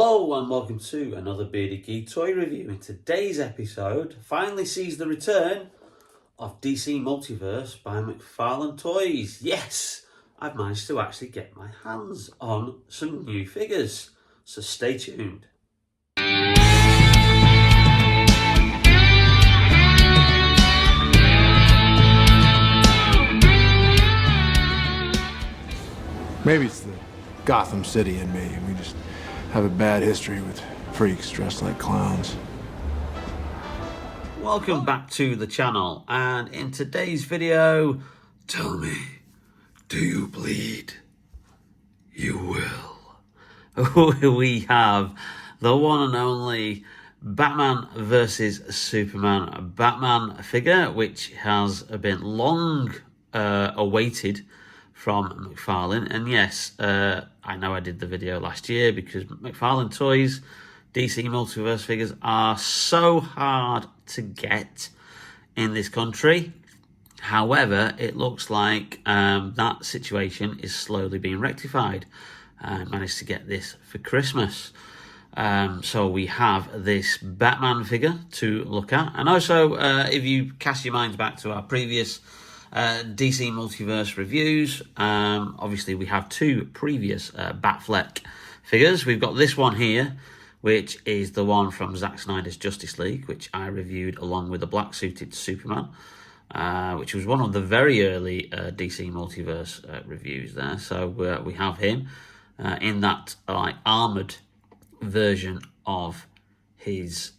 Hello and welcome to another Bearded Geek toy review. In today's episode, finally sees the return of DC Multiverse by McFarlane Toys. Yes, I've managed to actually get my hands on some new figures, so stay tuned. Maybe it's the Gotham City in me. We just have a bad history with freaks dressed like clowns. Welcome back to the channel, and in today's video, tell me, do you bleed? You will. We have the one and only Batman versus Superman Batman figure, which has been long awaited from McFarlane. And yes, I know I did the video last year because McFarlane Toys DC Multiverse figures are so hard to get in this country. However, it looks like that situation is slowly being rectified. I managed to get this for Christmas. So we have this Batman figure to look at. And also, if you cast your minds back to our previous DC Multiverse reviews, obviously we have two previous BatFleck figures. We've got this one here, which is the one from Zack Snyder's Justice League, which I reviewed along with the black-suited Superman, which was one of the very early DC Multiverse reviews there. So we have him in that armoured version of his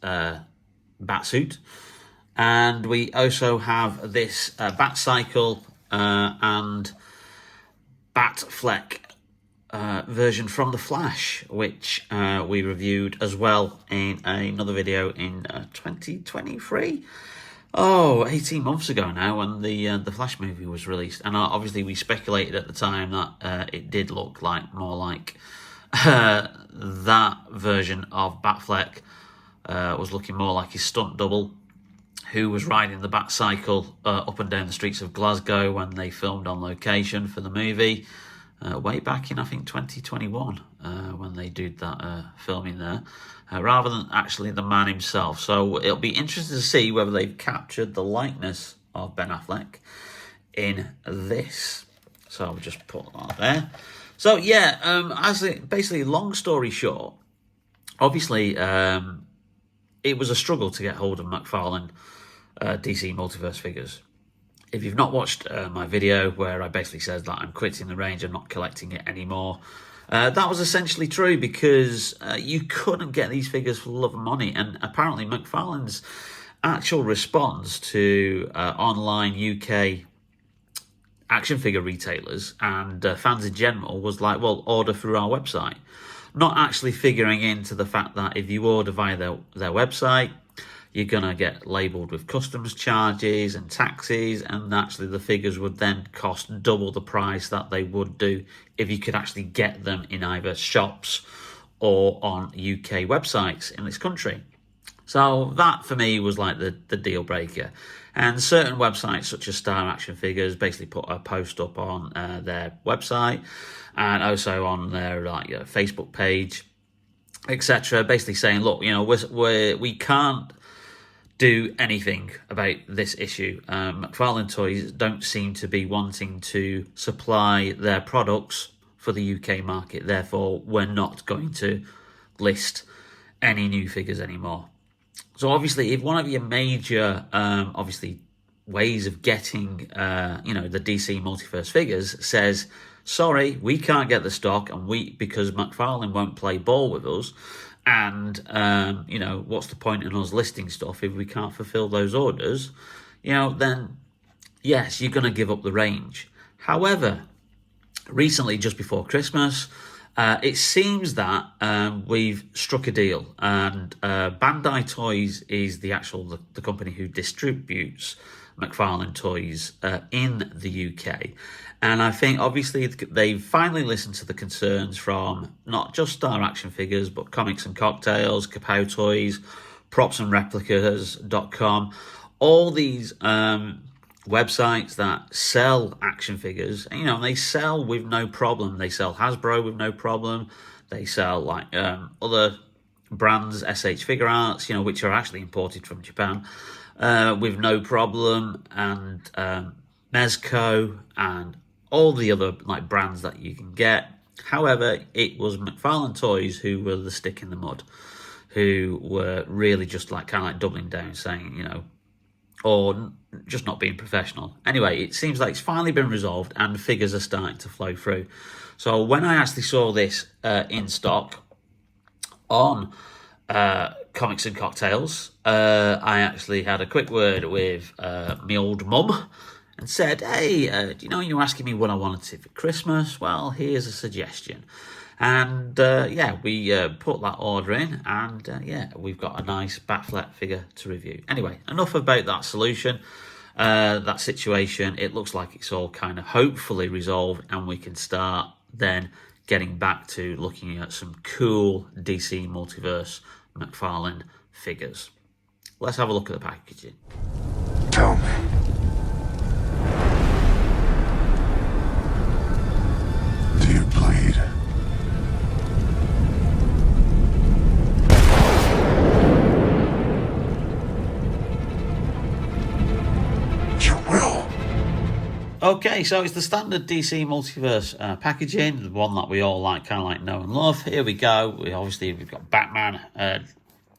Batsuit. And we also have this Batcycle and BatFleck version from The Flash, which we reviewed as well in another video in 2023. 18 months ago now, when the Flash movie was released. And obviously we speculated at the time that it did look more like that version of BatFleck was looking more like his stunt double, who was riding the Batcycle up and down the streets of Glasgow when they filmed on location for the movie, way back in, I think, 2021, when they did that filming there, rather than actually the man himself. So it'll be interesting to see whether they've captured the likeness of Ben Affleck in this. So I'll just put that there. So yeah, basically, long story short, obviously it was a struggle to get hold of McFarlane DC Multiverse figures. If you've not watched my video where I basically said that I'm quitting the range and not collecting it anymore, that was essentially true, because you couldn't get these figures for love of money. And apparently McFarlane's actual response to online UK action figure retailers and fans in general was like, well, order through our website. Not actually figuring into the fact that if you order via their website, you're going to get labelled with customs charges and taxes, and actually the figures would then cost double the price that they would do if you could actually get them in either shops or on UK websites in this country. So that for me was like the deal breaker. And certain websites such as Star Action Figures basically put a post up on their website and also on their Facebook page, etc., basically saying, look, we can't do anything about this issue. McFarlane Toys don't seem to be wanting to supply their products for the UK market, therefore we're not going to list any new figures anymore. So obviously, if one of your major ways of getting the DC Multiverse figures says, sorry, we can't get the stock, and because McFarlane won't play ball with us, and what's the point in us listing stuff if we can't fulfill those orders, then yes, you're going to give up the range. However, recently, just before Christmas, it seems that we've struck a deal, and Bandai Toys is the company who distributes McFarlane Toys in the UK. And I think, obviously, they've finally listened to the concerns from not just Star Action Figures, but Comics and Cocktails, Kapow Toys, propsandreplicas.com, all these websites that sell action figures. They sell with no problem. They sell Hasbro with no problem. They sell like other brands, SH Figure Arts, which are actually imported from Japan with no problem, and Mezco and all the other like brands that you can get. However, it was McFarlane Toys who were the stick in the mud, who were really just like kind of like doubling down, saying, or just not being professional. Anyway, it seems like it's finally been resolved and figures are starting to flow through. So when I actually saw this in stock on Comics and Cocktails, I actually had a quick word with my old mum and said, hey, do you know you were asking me what I wanted for Christmas? Well, here's a suggestion. And we put that order in, and we've got a nice BatFleck figure to review. Anyway, enough about that solution, that situation. It looks like it's all kind of hopefully resolved, and we can start then getting back to looking at some cool DC Multiverse McFarlane figures. Let's have a look at the packaging. Tell me. Do you bleed? You will. Okay, so it's the standard DC Multiverse packaging, the one that we all kind of know and love. Here we go. We've got Batman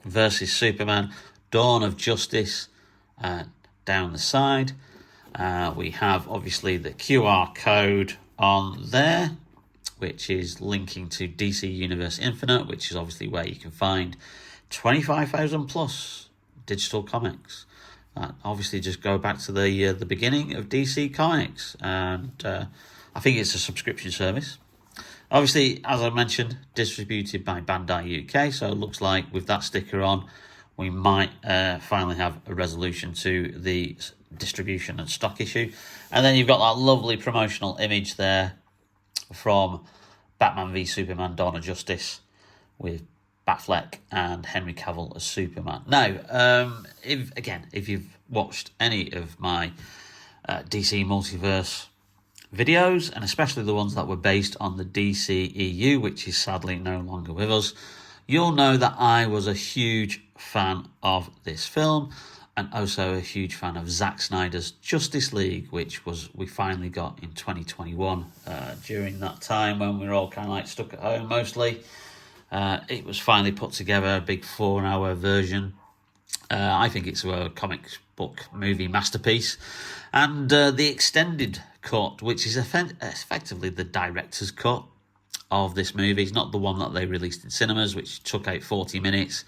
versus Superman, Dawn of Justice down the side. We have obviously the QR code on there, which is linking to DC Universe Infinite, which is obviously where you can find 25,000 plus digital comics. Obviously just go back to the beginning of DC Comics, and I think it's a subscription service. Obviously, as I mentioned, distributed by Bandai UK, so it looks like with that sticker on, we might finally have a resolution to the distribution and stock issue. And then you've got that lovely promotional image there from Batman v Superman Dawn of Justice with BatFleck and Henry Cavill as Superman. Now, if you've watched any of my DC Multiverse videos, and especially the ones that were based on the DC EU, which is sadly no longer with us, you'll know that I was a huge fan of this film, and also a huge fan of Zack Snyder's Justice League, which we finally got in 2021, during that time when we were all kind of like stuck at home mostly. It was finally put together, a big 4-hour version. I think it's a comic book movie masterpiece. And the extended cut, which is effectively the director's cut of this movie. It's not the one that they released in cinemas, which took out 40 minutes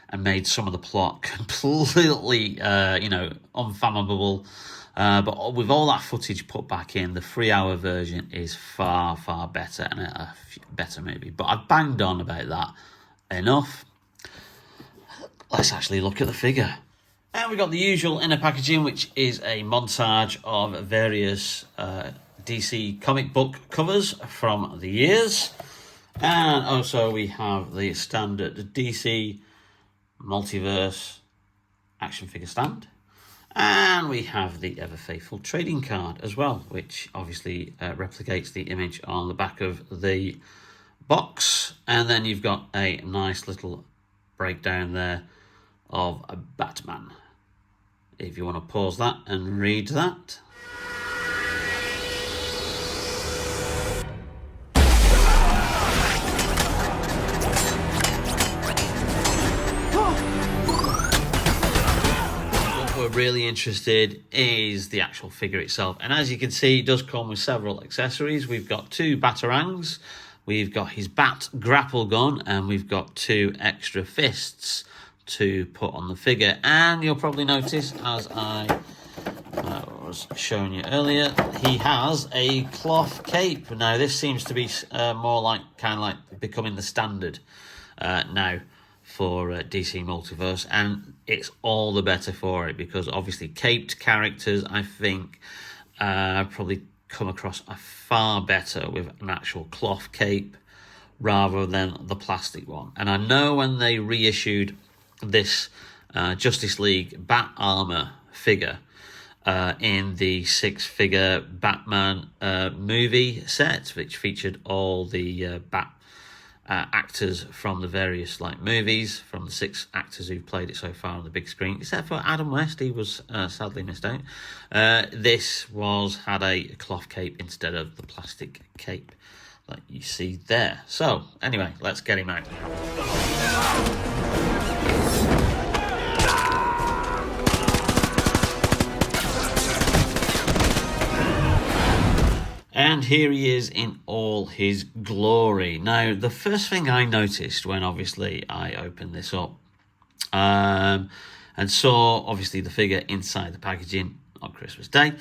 and made some of the plot completely, unfathomable. But with all that footage put back in, the 3-hour version is far, far better and a better movie. But I've banged on about that enough. Let's actually look at the figure. And we've got the usual inner packaging, which is a montage of various DC comic book covers from the years. And also we have the standard DC Multiverse action figure stand. And we have the ever faithful trading card as well, which obviously replicates the image on the back of the box. And then you've got a nice little breakdown there of a Batman. If you want to pause that and read that. Really interested is the actual figure itself, and as you can see, it does come with several accessories. We've got 2 batarangs, we've got his bat grapple gun, and we've got 2 extra fists to put on the figure. And you'll probably notice, as I was showing you earlier, he has a cloth cape. Now this seems to be more like becoming the standard now for DC Multiverse, and it's all the better for it, because obviously caped characters, I think, probably come across far better with an actual cloth cape rather than the plastic one. And I know when they reissued this Justice League Bat Armor figure in the 6-figure Batman movie set, which featured all the Bat actors from the various movies, from the 6 actors who've played it so far on the big screen, except for Adam West. He was sadly missed out. This had a cloth cape instead of the plastic cape that you see there. So anyway, let's get him out. And here he is in all his glory. Now, the first thing I noticed when obviously I opened this up and saw obviously the figure inside the packaging on Christmas Day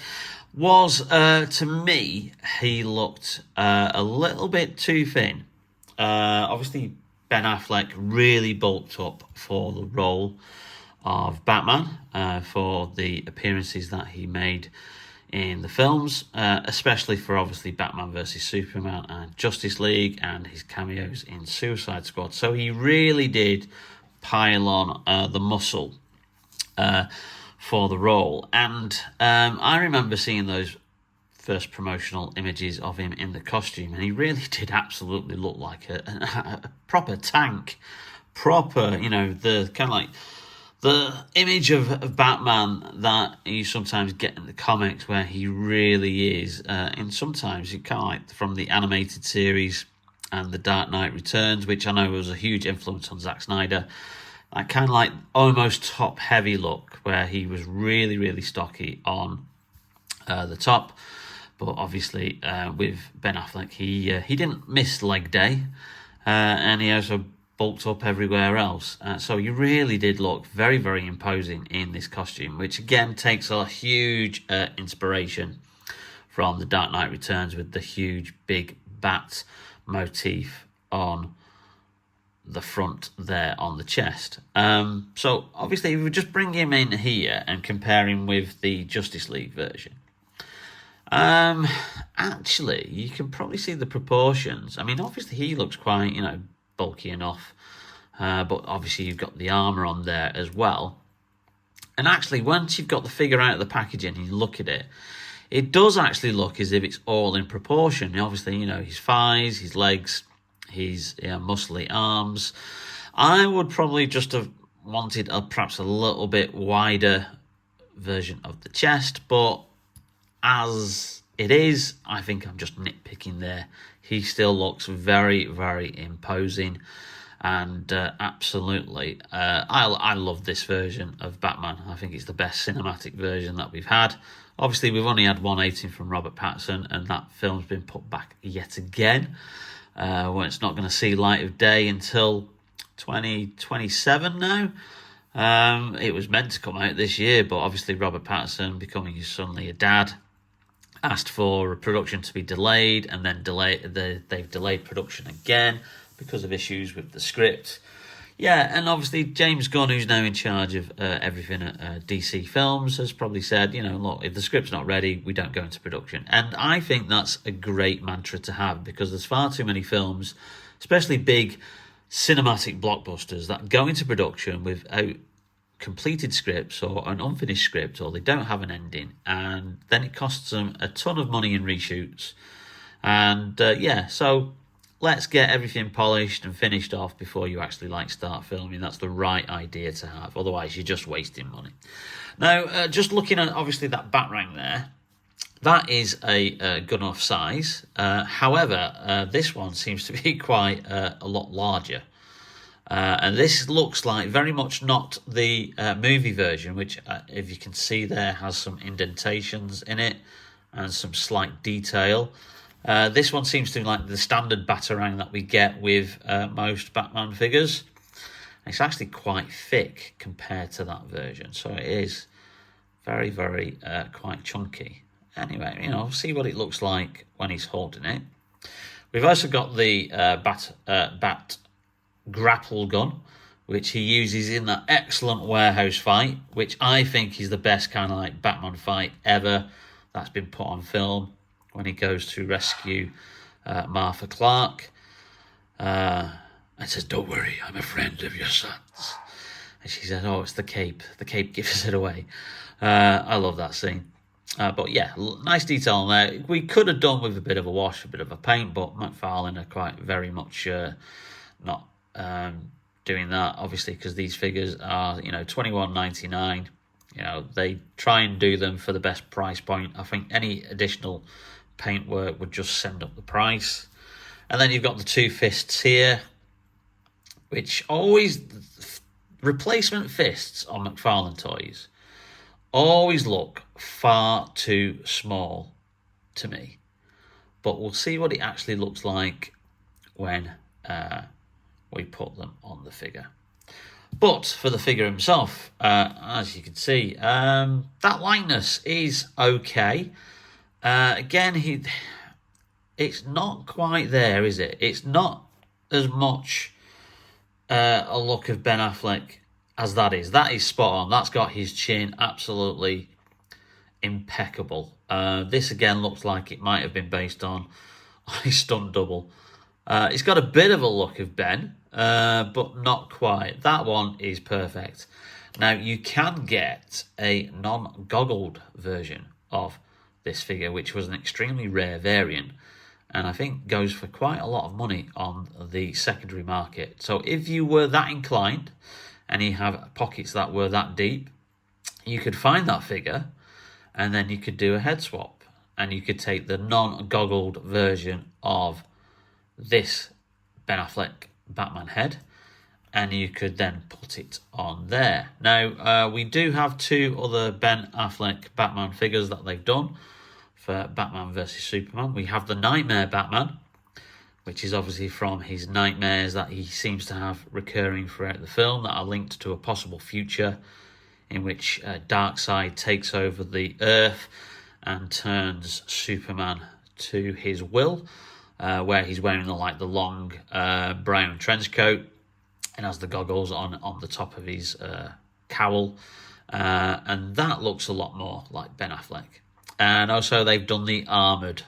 was, to me, he looked a little bit too thin. Obviously, Ben Affleck really bulked up for the role of Batman, for the appearances that he made in the films, especially for obviously Batman vs Superman and Justice League and his cameos in Suicide Squad. So he really did pile on the muscle for the role. And I remember seeing those first promotional images of him in the costume, and he really did absolutely look like a proper tank. Proper, the kind of the image of Batman that you sometimes get in the comics, where he really is, and sometimes you kind of from the animated series and The Dark Knight Returns, which I know was a huge influence on Zack Snyder. That kind of almost top-heavy look, where he was really, really stocky on the top. But obviously, with Ben Affleck, he didn't miss leg day, and he also bulked up everywhere else. So he really did look very, very imposing in this costume, which again takes a huge inspiration from The Dark Knight Returns, with the huge big bat motif on the front there on the chest. So obviously, if we just bring him in here and compare him with the Justice League version, actually, you can probably see the proportions. I mean, obviously, he looks quite, bulky enough, but obviously you've got the armor on there as well. And actually, once you've got the figure out of the packaging and you look at it, it does actually look as if it's all in proportion. And obviously, his thighs, his legs, his muscly arms. I would probably just have wanted perhaps a little bit wider version of the chest, but as it is, I think I'm just nitpicking there. He still looks very, very imposing, and absolutely, I love this version of Batman. I think it's the best cinematic version that we've had. Obviously, we've only had one 18 from Robert Pattinson, and that film's been put back yet again, when it's not going to see light of day until 2027 now. It was meant to come out this year, but obviously Robert Pattinson, becoming suddenly a dad, asked for production to be delayed, and then they've delayed production again because of issues with the script. Yeah, and obviously James Gunn, who's now in charge of everything at DC Films, has probably said, look, if the script's not ready, we don't go into production. And I think that's a great mantra to have, because there's far too many films, especially big cinematic blockbusters, that go into production without completed scripts or an unfinished script, or they don't have an ending, and then it costs them a ton of money in reshoots. And so let's get everything polished and finished off before you actually start filming. That's the right idea to have, otherwise you're just wasting money. Now, just looking at obviously that Batarang there, that is a good enough size. However, this one seems to be quite a lot larger. And this looks like very much not the movie version, which, if you can see there, has some indentations in it and some slight detail. This one seems to be like the standard Batarang that we get with most Batman figures. It's actually quite thick compared to that version, so it is very, very quite chunky. Anyway, see what it looks like when he's holding it. We've also got the bat grapple gun, which he uses in that excellent warehouse fight, which I think is the best kind of Batman fight ever that's been put on film, when he goes to rescue Martha Clark and says, "Don't worry, I'm a friend of your son's." And she said, "Oh, it's the cape. The cape gives it away." I love that scene. But yeah, nice detail on there. We could have done with a bit of a wash, a bit of a paint, but McFarlane are quite very much not doing that, obviously, because these figures are, $21.99. They try and do them for the best price point. I think any additional paintwork would just send up the price. And then you've got the two fists here, which always, replacement fists on McFarlane Toys always look far too small to me. But we'll see what it actually looks like when we put them on the figure. But for the figure himself, as you can see, that likeness is okay. Again, it's not quite there, is it? It's not as much a look of Ben Affleck as that is. That is spot on. That's got his chin absolutely impeccable. This again looks like it might have been based on his stunt double. It's got a bit of a look of Ben, but not quite. That one is perfect. Now, you can get a non-goggled version of this figure, which was an extremely rare variant, and I think goes for quite a lot of money on the secondary market. So if you were that inclined, and you have pockets that were that deep, you could find that figure, and then you could do a head swap, and you could take the non-goggled version of this Ben Affleck Batman head, and you could then put it on there. Now, we do have two other Ben Affleck Batman figures that they've done for Batman vs Superman. We have the Nightmare Batman, which is obviously from his nightmares that he seems to have recurring throughout the film, that are linked to a possible future in which Darkseid takes over the Earth and turns Superman to his will, where he's wearing the long brown trench coat and has the goggles on the top of his cowl, and that looks a lot more like Ben Affleck. And also they've done the armoured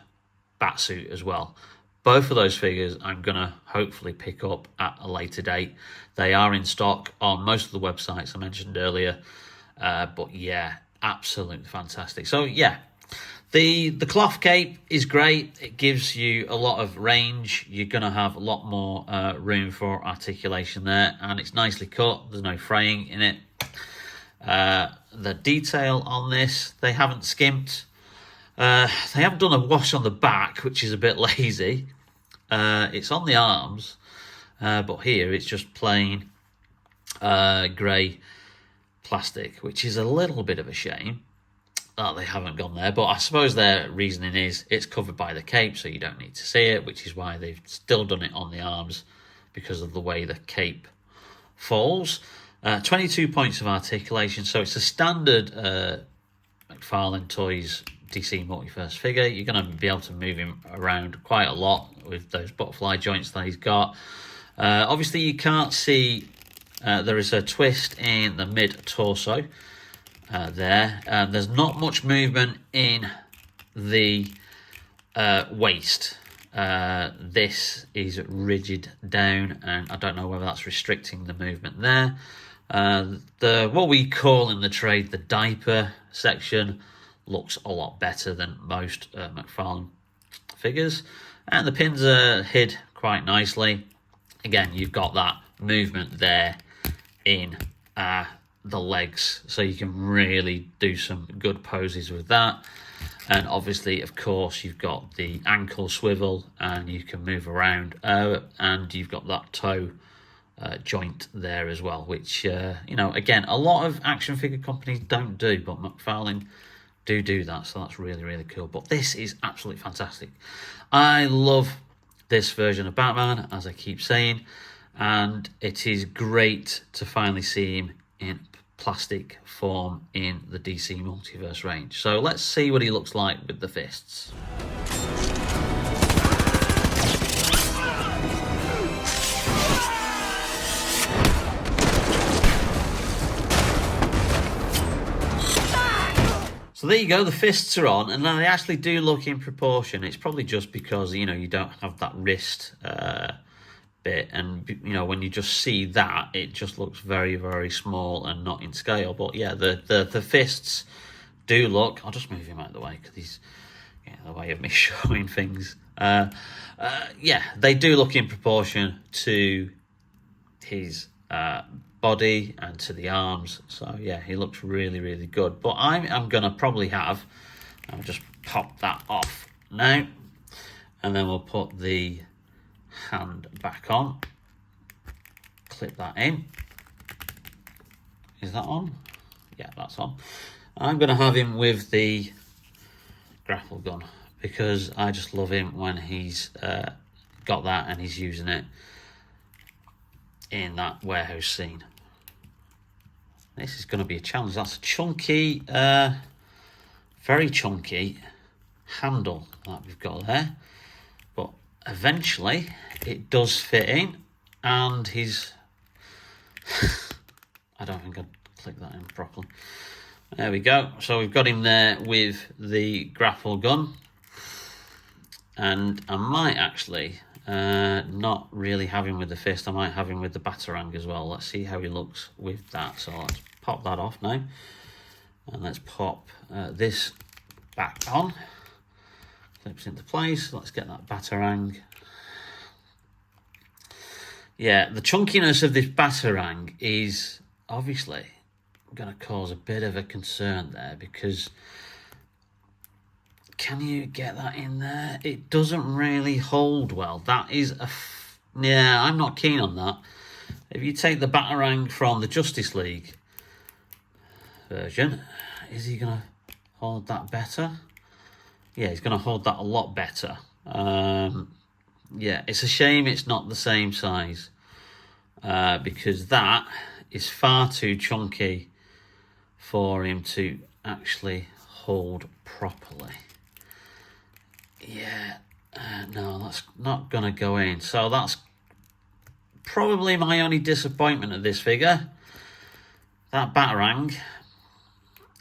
Batsuit as well. Both of those figures I'm going to hopefully pick up at a later date. They are in stock on most of the websites I mentioned earlier. But yeah, absolutely fantastic. So yeah, the cloth cape is great. It gives you a lot of range. You're going to have a lot more room for articulation there. And it's nicely cut. There's no fraying in it. The detail on this, they haven't skimped. They haven't done a wash on the back, which is a bit lazy. It's on the arms, but here it's just plain grey plastic, which is a little bit of a shame that they haven't gone there. But I suppose their reasoning is it's covered by the cape, so you don't need to see it, which is why they've still done it on the arms, because of the way the cape falls. 22 points of articulation, so it's a standard McFarlane Toys DC Multiverse figure. You're going to be able to move him around quite a lot with those butterfly joints that he's got. Obviously, you can't see, there is a twist in the mid-torso there. There's not much movement in the waist. This is rigid down, and I don't know whether that's restricting the movement there. What we call in the trade the diaper section looks a lot better than most McFarlane figures, and the pins are hid quite nicely. Again, you've got that movement there in the legs, so you can really do some good poses with that. And obviously, of course, you've got the ankle swivel, and you can move around, and you've got that toe joint there as well, which again, a lot of action figure companies don't do, but McFarlane do that, so that's really, really cool. But this is absolutely fantastic. I love this version of Batman, as I keep saying, and it is great to finally see him in plastic form in the DC Multiverse range. So let's see what he looks like with the fists. So there you go, the fists are on, and now they actually do look in proportion. It's probably just because, you don't have that wrist bit, and, when you just see that, it just looks very, very small and not in scale. But yeah, the fists do look... I'll just move him out of the way, because he's the way of me showing things. Yeah, they do look in proportion to his body and to the arms. So yeah, he looks really, really good. But I'm going to probably have, I'll just pop that off now, and then we'll put the hand back on, clip that in. Is that on? Yeah, that's on. I'm going to have him with the grapple gun because I just love him when he's got that and he's using it in that warehouse scene. This is going to be a challenge. That's a chunky, very chunky handle that we've got there. But eventually it does fit in, and he's... I don't think I'd click that in properly. There we go. So we've got him there with the grapple gun. And I might actually not really have him with the fist. I might have him with the batarang as well. Let's see how he looks with that. So let's pop that off now. And let's pop this back on. Clips into place. Let's get that batarang. Yeah, the chunkiness of this batarang is obviously going to cause a bit of a concern there, because can you get that in there? It doesn't really hold well. That is yeah, I'm not keen on that. If you take the batarang from the Justice League version, is he going to hold that better? Yeah, he's going to hold that a lot better. Yeah, it's a shame it's not the same size, because that is far too chunky for him to actually hold properly. Yeah, no, that's not going to go in. So that's probably my only disappointment of this figure. That batarang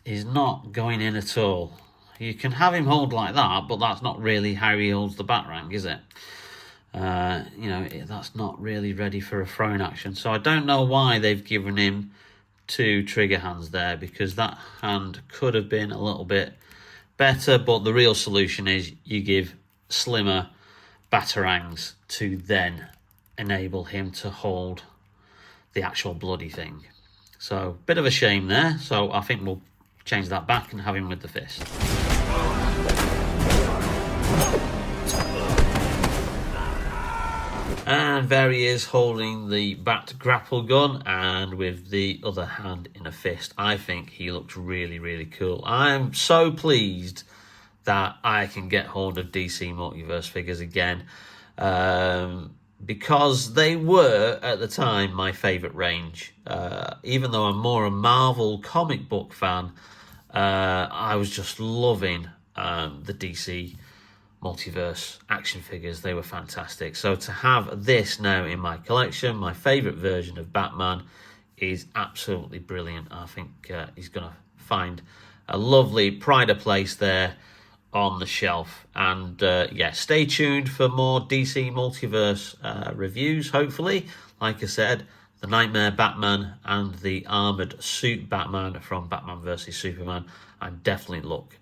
is not going in at all. You can have him hold like that, but that's not really how he holds the batarang, is it? You know, that's not really ready for a throwing action. So I don't know why they've given him 2 trigger hands there, because that hand could have been a little bit better. But the real solution is you give slimmer batarangs to then enable him to hold the actual bloody thing. So bit of a shame there. So I think we'll change that back and have him with the fist. And there he is holding the bat grapple gun and with the other hand in a fist. I think he looks really, really cool. I'm so pleased that I can get hold of DC Multiverse figures again, because they were, at the time, my favourite range. Even though I'm more a Marvel comic book fan, I was just loving the DC Multiverse action figures. They were fantastic. So to have this now in my collection, my favourite version of Batman, is absolutely brilliant. I think he's going to find a lovely pride of place there on the shelf. And yeah, stay tuned for more DC Multiverse reviews, hopefully. Like I said, the Nightmare Batman and the Armoured Suit Batman from Batman vs Superman, I'm definitely looking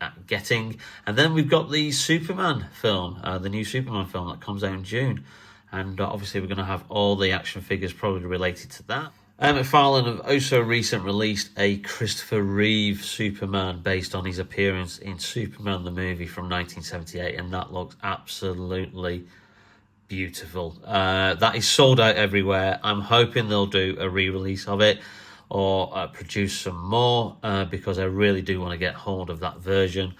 at getting. And then we've got the Superman film, the new Superman film that comes out in June, and obviously we're going to have all the action figures probably related to that. McFarlane have also recently released a Christopher Reeve Superman based on his appearance in Superman the movie from 1978, and that looks absolutely beautiful. That is sold out everywhere. I'm hoping they'll do a re-release of it, or produce some more, because I really do want to get hold of that version,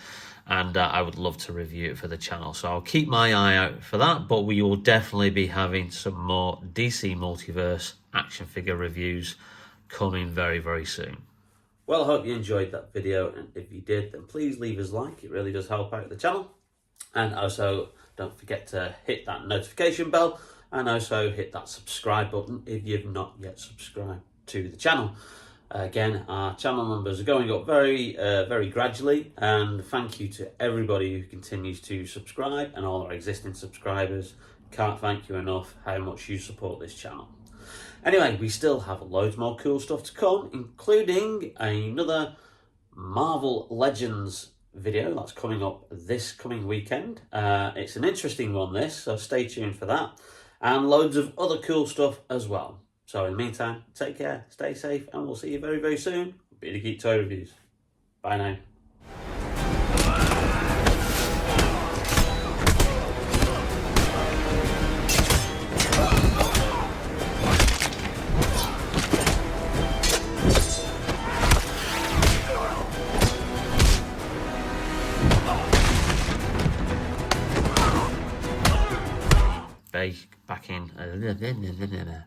and I would love to review it for the channel. So I'll keep my eye out for that, but we will definitely be having some more DC Multiverse action figure reviews coming very, very soon. Well, I hope you enjoyed that video, and if you did, then please leave us a like. It really does help out the channel. And also, don't forget to hit that notification bell, and also hit that subscribe button if you've not yet subscribed to the channel. Again, our channel numbers are going up very gradually, and thank you to everybody who continues to subscribe, and all our existing subscribers. Can't thank you enough how much you support this channel. Anyway, we still have loads more cool stuff to come, including another Marvel Legends video that's coming up this coming weekend. It's an interesting one, this, so stay tuned for that. and loads of other cool stuff as well. So in the meantime, take care, stay safe, and we'll see you very, very soon. Bearded Geek Toy Reviews. Bye now. Back in.